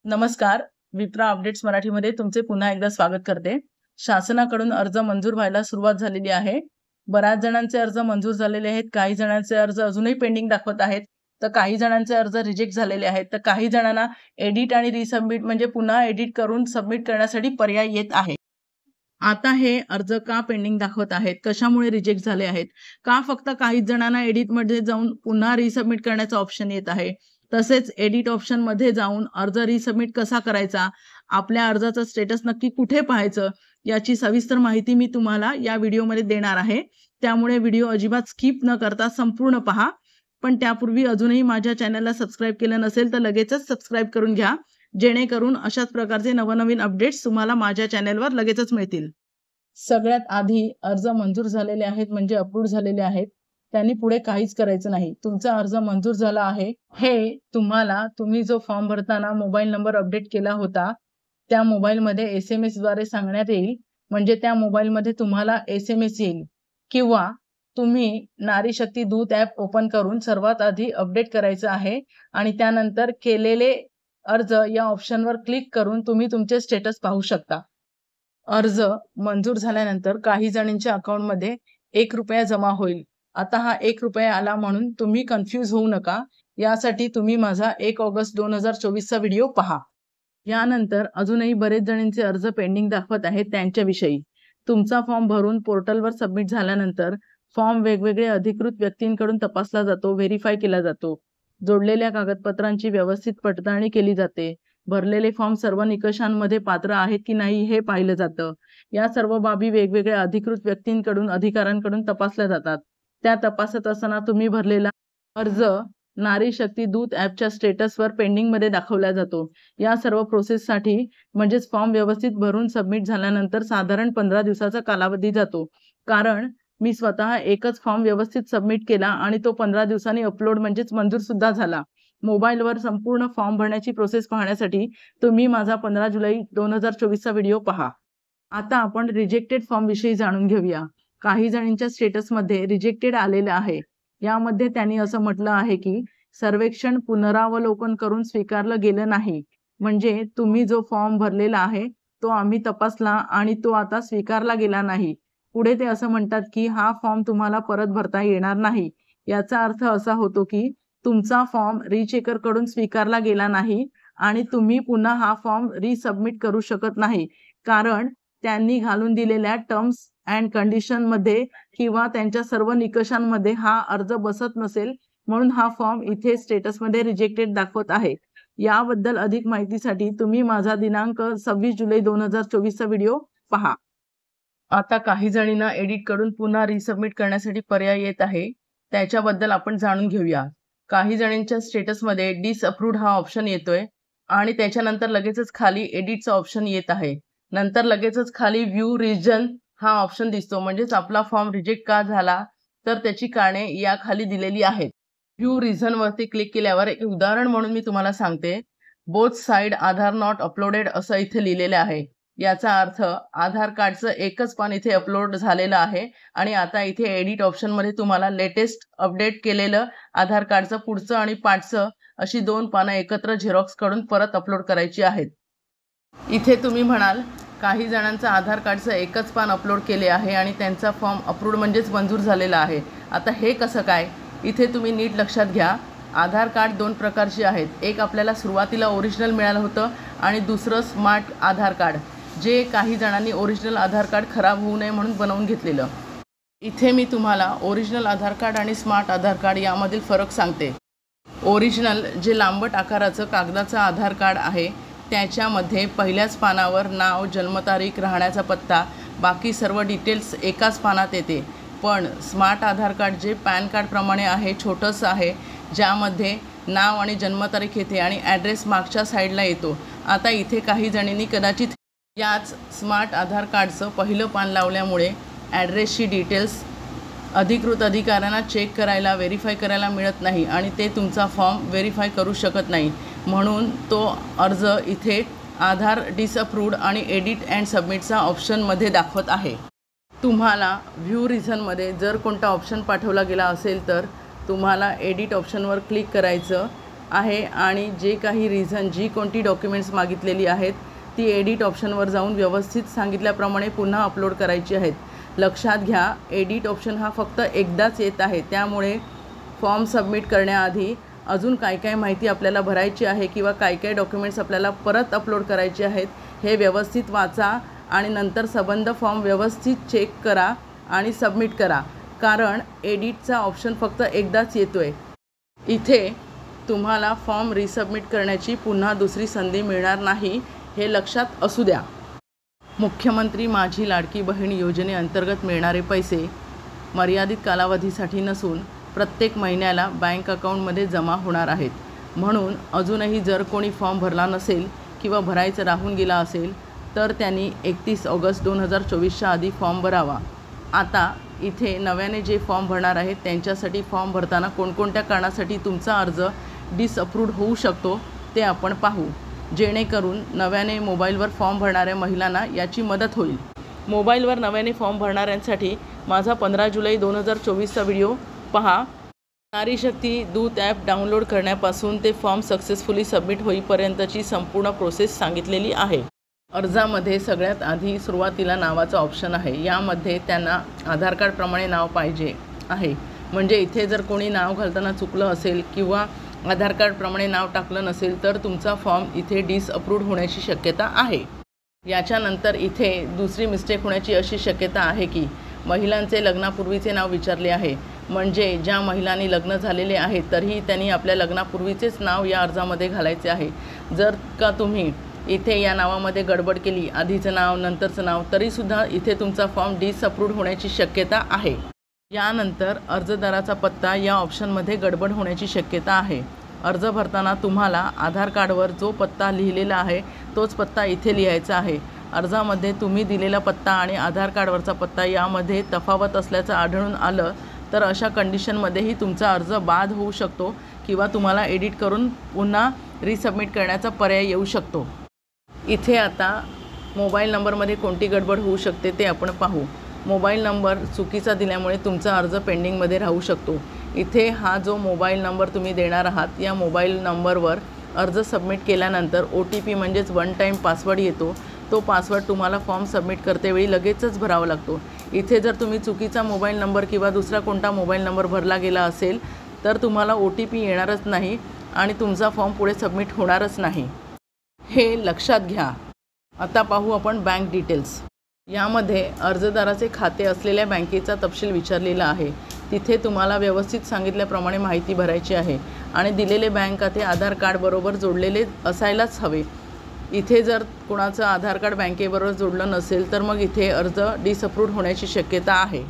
नमस्कार. विप्रा अपडेट्स मराठीमध्ये तुमचे पुन्हा एकदा स्वागत करते. शासनाकडून अर्ज मंजूर व्हायला सुरुवात झालेली आहे. बऱ्याच जणांचे अर्ज मंजूर झालेले आहेत. काही जणांचे अर्ज अजूनही पेंडिंग दाखवत आहेत. तर काही जणांचे अर्ज रिजेक्ट झालेले आहेत. तर काही जणांना एडिट आणि रिसबमिट म्हणजे पुन्हा एडिट करून सबमिट करण्यासाठी पर्याय येत आहे. आता हे अर्ज का पेंडिंग दाखवत आहेत? कशामुळे रिजेक्ट झाले आहेत? का फक्त काही जणांना एडिटमध्ये जाऊन पुन्हा रिसबमिट करण्याचा ऑप्शन येत आहे? तसेच एडिट ऑप्शनमध्ये जाऊन अर्ज रिसबमिट कसा करायचा? आपल्या अर्जाचं स्टेटस नक्की कुठे पाहायचं? याची सविस्तर माहिती मी तुम्हाला या व्हिडिओमध्ये देणार आहे. त्यामुळे व्हिडिओ अजिबात स्किप न करता संपूर्ण पहा. पण त्यापूर्वी अजूनही माझ्या चॅनलला सबस्क्राईब केलं नसेल तर लगेचच सबस्क्राईब करून घ्या, जेणेकरून अशाच प्रकारचे नवनवीन अपडेट्स तुम्हाला माझ्या चॅनलवर लगेचच मिळतील. सगळ्यात आधी अर्ज मंजूर झालेले आहेत म्हणजे अप्रूव्ह झालेले आहेत, त्यांनी पुढे काहीच करायचं नाही. तुमचा अर्ज मंजूर झाला आहे हे तुम्ही जो फॉर्म भरताना मोबाईल नंबर अपडेट केला होता त्या मोबाईलमध्ये SMS द्वारे सांगण्यात येईल. म्हणजे त्या मोबाईलमध्ये तुम्हाला SMS येईल किंवा तुम्ही नारी शक्ती दूत ॲप ओपन करून सर्वात आधी अपडेट करायचं आहे आणि त्यानंतर केलेले अर्ज या ऑप्शनवर क्लिक करून तुम्ही तुमचे स्टेटस पाहू शकता. अर्ज मंजूर झाल्यानंतर काही जणांच्या अकाउंटमध्ये ₹1 जमा होईल. आता हा ₹1 आला म्हणून तुम्ही कन्फ्यूज होऊ नका. यासाठी तुम्ही माझा 1 ऑगस्ट 2024चा व्हिडिओ पहा. यानंतर अजूनही बरेच जणांचे अर्ज पेंडिंग दाखवत आहेत त्यांच्याविषयी. तुमचा फॉर्म भरून पोर्टलवर सबमिट झाल्यानंतर फॉर्म वेगवेगळे अधिकृत व्यक्तींकडून तपासला जातो, व्हेरीफाय केला जातो. जोडलेल्या कागदपत्रांची व्यवस्थित पडताळणी केली जाते. भरलेले फॉर्म सर्व निकषांमध्ये पात्र आहेत की नाही हे पाहिलं जातं. या सर्व बाबी वेगवेगळ्या अधिकृत व्यक्तींकडून अधिकाऱ्यांकडून तपासल्या जातात. त्या तपासत असताना तुम्ही भरलेला अर्ज नारी शक्ती दूत ॲपच्या स्टेटसवर पेंडिंगमध्ये दाखवला जातो. या सर्व प्रोसेससाठी म्हणजेच फॉर्म व्यवस्थित भरून सबमिट झाल्यानंतर साधारण 15 दिवसाचा कालावधी जातो. कारण मी स्वतः एकच फॉर्म व्यवस्थित सबमिट केला आणि तो 15 दिवसांनी अपलोड म्हणजेच मंजूर सुद्धा झाला. मोबाईलवर संपूर्ण फॉर्म भरण्याची प्रोसेस पाहण्यासाठी तुम्ही माझा 15 जुलै 2024चा व्हिडिओ पहा. आता आपण रिजेक्टेड फॉर्म विषयी जाणून घेऊया. काही जणांच्या स्टेटसमध्ये रिजेक्टेड आलेले आहे. यामध्ये त्यांनी असं म्हटलं आहे की सर्वेक्षण पुनरावलोकन करून स्वीकारलं गेलं नाही. म्हणजे तुम्ही जो फॉर्म भरलेला आहे तो आम्ही तपासला आणि तो आता स्वीकारला गेला नाही. पुढे ते असं म्हणतात की हा फॉर्म तुम्हाला परत भरता येणार नाही. याचा अर्थ असा होतो की तुमचा फॉर्म रिचेकरकडून स्वीकारला गेला नाही आणि तुम्ही पुन्हा हा फॉर्म रिसबमिट करू शकत नाही. कारण त्यांनी घालून दिलेल्या टर्म्स अँड कंडिशनमध्ये किंवा त्यांच्या सर्व निकषांमध्ये हा अर्ज बसत नसेल, म्हणून हा फॉर्म इथे स्टेटसमध्ये रिजेक्टेड दाखवत आहे. याबद्दल अधिक माहितीसाठी तुम्ही माझा दिनांक 26 जुलै 2024चा व्हिडिओ पहा. आता काही जणींना एडिट करून पुन्हा रिसबमिट करण्यासाठी पर्याय येत आहे, त्याच्याबद्दल आपण जाणून घेऊया. काही जणांच्या स्टेटसमध्ये डिसअप्रूव्ड हा ऑप्शन येतोय आणि त्याच्यानंतर लगेचच खाली एडिटचा ऑप्शन येत आहे. नंतर लगेचच खाली व्ह्यू रिजन हा ऑप्शन दिसतो. म्हणजेच आपला फॉर्म रिजेक्ट का झाला तर त्याची कारणे या खाली दिलेली आहेत. व्ह्यू रिझनवरती क्लिक केल्यावर एक उदाहरण म्हणून मी तुम्हाला सांगते. Both side Aadhaar not uploaded असं इथे लिहिलेलं आहे. याचा अर्थ आधार कार्डचं एकच पान इथे अपलोड झालेलं आहे आणि आता इथे एडिट ऑप्शनमध्ये तुम्हाला लेटेस्ट अपडेट केलेलं आधार कार्डचं पुढचं आणि पाठचं अशी 2 पानं एकत्र झेरॉक्स काढून परत अपलोड करायची आहेत. इथे तुम्ही म्हणाल काही जणांचं आधार कार्डचं एकच पान अपलोड केले आहे आणि त्यांचा फॉर्म अप्रूव्ड म्हणजेच मंजूर झालेला आहे. आता हे कसं काय? इथे तुम्ही नीट लक्षात घ्या. आधार कार्ड 2 प्रकारचे आहेत. एक आपल्याला सुरुवातीला ओरिजिनल मिळालं होतं आणि दुसरं स्मार्ट आधार कार्ड, जे काही जणांनी ओरिजिनल आधार कार्ड खराब होऊ नये म्हणून बनवून घेतलेलं. इथे मी तुम्हाला ओरिजिनल आधार कार्ड आणि स्मार्ट आधार कार्ड यामधील फरक सांगते. ओरिजिनल जे लांबट आकाराचं कागदाचं आधार कार्ड आहे त्याच्यामध्ये पहिल्याच पानावर नाव, जन्मतारीख, राहण्याचा पत्ता, बाकी सर्व डिटेल्स एकाच पानात येते. पण स्मार्ट आधार कार्ड जे पॅन कार्डप्रमाणे आहे, छोटंसं आहे, ज्यामध्ये नाव आणि जन्मतारीख येते आणि ॲड्रेस मागच्या साईडला येतो. आता इथे काही जणींनी कदाचित याच स्मार्ट आधार कार्डचं पहिलं पान लावल्यामुळे ॲड्रेसची डिटेल्स अधिकृत अधिकाऱ्यांना चेक करायला, व्हेरीफाय करायला मिळत नाही आणि ते तुमचा फॉर्म व्हेरीफाय करू शकत नाही. म्हणून तो अर्ज इथे आधार डिसअप्रूव्ड आणि एडिट अँड सबमिटचा ऑप्शनमध्ये दाखवत आहे. तुम्हाला व्ह्यू रिझनमध्ये जर कोणता ऑप्शन पाठवला गेला असेल तर तुम्हाला एडिट ऑप्शनवर क्लिक करायचं आहे आणि जे काही रिझन जी कोणती डॉक्युमेंट्स मागितलेली आहेत ती एडिट ऑप्शनवर जाऊन व्यवस्थित सांगितल्याप्रमाणे पुन्हा अपलोड करायची आहेत. लक्षात घ्या, एडिट ऑप्शन हा फक्त एकदाच येत आहे, त्यामुळे फॉर्म सबमिट करण्याआधी अजून काय काय माहिती आपल्याला भरायची आहे किंवा काय काय डॉक्युमेंट्स आपल्याला परत अपलोड करायचे आहेत हे व्यवस्थित वाचा आणि नंतर संबंध फॉर्म व्यवस्थित चेक करा आणि सबमिट करा, कारण एडिटचा ऑप्शन फक्त एकदाच येतो आहे. इथे तुम्हाला फॉर्म रिसबमिट करण्याची पुन्हा दुसरी संधी मिळणार नाही, हे लक्षात असू द्या. मुख्यमंत्री माझी लाडकी बहीण योजनेअंतर्गत मिळणारे पैसे मर्यादित कालावधीसाठी नसून प्रत्येक महिन्याला बँक अकाउंटमध्ये जमा होणार आहेत. म्हणून अजूनही जर कोणी फॉर्म भरला नसेल किंवा भरायचं राहून गेला असेल तर त्यांनी 31 ऑगस्ट 2024च्या आधी फॉर्म भरावा. आता इथे नव्याने जे फॉर्म भरणार आहेत त्यांच्यासाठी फॉर्म भरताना कोणकोणत्या कारणासाठी तुमचा अर्ज डिसअप्रूव्ड होऊ शकतो ते आपण पाहू, जेणेकरून नव्याने मोबाईलवर फॉर्म भरणाऱ्या महिलांना याची मदत होईल. मोबाईलवर नव्याने फॉर्म भरणाऱ्यांसाठी माझा 15 जुलै 2024चा व्हिडिओ पहा. नारी शक्ती दूत ॲप डाउनलोड करण्यापासून ते फॉर्म सक्सेसफुली सबमिट होईपर्यंतची संपूर्ण प्रोसेस सांगितलेली आहे. अर्जामध्ये सगळ्यात आधी सुरुवातीला नावाचा ऑप्शन आहे. यामध्ये त्यांना आधार कार्डप्रमाणे नाव पाहिजे आहे. म्हणजे इथे जर कोणी नाव घालताना चुकलं असेल किंवा आधार कार्डप्रमाणे नाव टाकलं नसेल तर तुमचा फॉर्म इथे डिसअप्रूव्ड होण्याची शक्यता आहे. याच्यानंतर इथे दुसरी मिस्टेक होण्याची अशी शक्यता आहे की महिलांचे लग्नापूर्वीचे नाव विचारले आहे. म्हणजे ज्या महिलांनी लग्न झालेले आहे तरीही त्यांनी आपल्या लग्नापूर्वीचेच नाव या अर्जामध्ये घालायचे आहे. जर का तुम्ही इथे या नावामध्ये गडबड केली, आधीचं नाव नंतरचं नाव, तरीसुद्धा इथे तुमचा फॉर्म डिसअप्रूव्ड होण्याची शक्यता आहे. यानंतर अर्जदाराचा पत्ता या ऑप्शनमध्ये गडबड होण्याची शक्यता आहे. अर्ज भरताना तुम्हाला आधार कार्डवर जो पत्ता लिहिलेला आहे तोच पत्ता इथे लिहायचा आहे. अर्जामध्ये तुम्ही दिलेला पत्ता आणि आधार कार्डवरचा पत्ता यामध्ये तफावत असल्याचं आढळून आलं तर अशा कंडिशनमध्येही तुमचा अर्ज बाद होऊ शकतो किंवा तुम्हाला एडिट करून पुन्हा रिसबमिट करण्याचा पर्याय येऊ शकतो. इथे आता मोबाईल नंबरमध्ये कोणती गडबड होऊ शकते ते आपण पाहू. मोबाईल नंबर चुकीचा दिल्यामुळे तुमचा अर्ज पेंडिंगमध्ये राहू शकतो. इथे हा जो मोबाईल नंबर तुम्ही देणार आहात या मोबाईल नंबरवर अर्ज सबमिट केल्यानंतर OTP म्हणजेच वन टाईम पासवर्ड येतो. तो पासवर्ड तुम्हाला फॉर्म सबमिट करतेवेळी लगेचच भरावा लागतो. इथे जर तुम्ही चुकीचा मोबाईल नंबर किंवा दुसरा कोणता मोबाईल नंबर भरला गेला असेल तर तुम्हाला OTP येणारच नाही आणि तुमचा फॉर्म पुढे सबमिट होणारच नाही, हे लक्षात घ्या. आता पाहू आपण बँक डिटेल्स. यामध्ये अर्जदाराचे खाते असलेल्या बँकेचा तपशील विचारलेला आहे. तिथे तुम्हाला व्यवस्थित सांगितल्याप्रमाणे माहिती भरायची आहे आणि दिलेले बँक खाते आधार कार्डबरोबर जोडलेले असायलाच हवे. इथे जर कोणाचं आधार कार्ड बँकेबरोबर जोडलं नसेल तर मग इथे अर्ज डिसअप्रूव्ड होण्याची शक्यता आहे.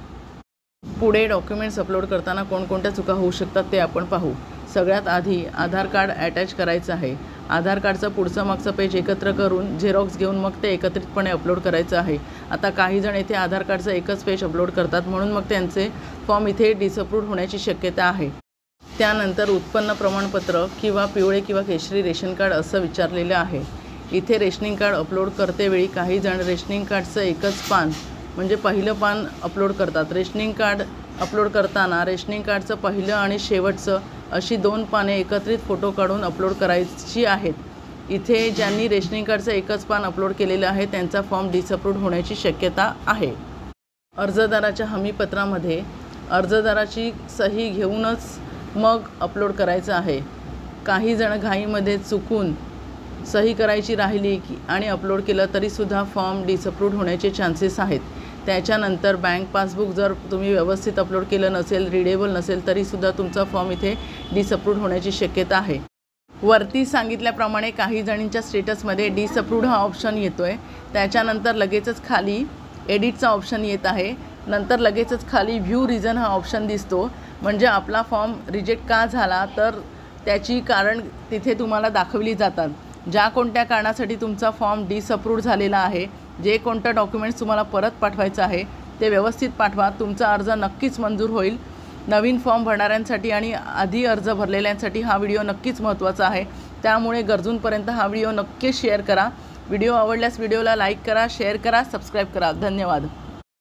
पुढे डॉक्युमेंट्स अपलोड करताना कोणकोणत्या चुका होऊ शकतात ते आपण पाहू. सगळ्यात आधी आधार कार्ड अटॅच करायचं आहे. आधार कार्डचं पुढचं मागचं पेज एकत्र करून झेरॉक्स घेऊन मग ते एकत्रितपणे अपलोड करायचं आहे. आता काही जण इथे आधार कार्डचं एकच पेज अपलोड करतात म्हणून मग त्यांचे फॉर्म इथे डिसअप्रूव्ड होण्याची शक्यता आहे. त्यानंतर उत्पन्न प्रमाणपत्र किंवा पिवळे किंवा केशरी रेशन कार्ड असं विचारलेलं आहे. इथे रेशनिंग कार्ड अपलोड करतेवेळी काही जण रेशनिंग कार्डचं एकच पान म्हणजे पहिलं पान अपलोड करतात. रेशनिंग कार्ड अपलोड करताना रेशनिंग कार्डचं पहिलं आणि शेवटचं अशी 2 पाने एकत्रित फोटो काढून अपलोड करायची आहेत. इथे ज्यांनी रेशनिंग कार्डचं एकच पान अपलोड केलेलं आहे त्यांचा फॉर्म डिसअप्रूव्ड होण्याची शक्यता आहे. अर्जदाराच्या हमीपत्रामध्ये अर्जदाराची सही घेऊनच मग अपलोड करायचं आहे. काही जण घाईमध्ये चुकून सही करायची राहिली आणि अपलोड केलं तरीसुद्धा फॉर्म डिसअप्रूव्ड होण्याचे चान्सेस आहेत. त्याच्यानंतर बँक पासबुक जर तुम्ही व्यवस्थित अपलोड केलं नसेल, रीडेबल नसेल तरीसुद्धा तुमचा फॉर्म इथे डिसअप्रूव्ड होण्याची शक्यता आहे. वरती सांगितल्याप्रमाणे काही जणींच्या स्टेटसमध्ये डिसअप्रूव्ड हा ऑप्शन येतो आहे. त्याच्यानंतर लगेचच खाली एडिटचा ऑप्शन येत आहे. नंतर लगेचच खाली व्ह्यू रिझन हा ऑप्शन दिसतो. म्हणजे आपला फॉर्म रिजेक्ट का झाला तर त्याची कारण तिथे तुम्हाला दाखवली जातात. ज्या कोणत्या कारणासाठी तुमचा फॉर्म डिसअप्रूव्ड झालेला आहे, जे कोणतं डॉक्युमेंट्स तुम्हाला परत पाठवायचं आहे ते व्यवस्थित पाठवा. तुमचा अर्ज नक्कीच मंजूर होईल. नवीन फॉर्म भरणाऱ्यांसाठी आणि आधी अर्ज भरलेल्यांसाठी हा व्हिडिओ नक्कीच महत्त्वाचा आहे. त्यामुळे गरजूंपर्यंत हा व्हिडिओ नक्कीच शेअर करा. व्हिडिओ आवडल्यास व्हिडिओला लाईक करा, शेअर करा, सबस्क्राईब करा. धन्यवाद.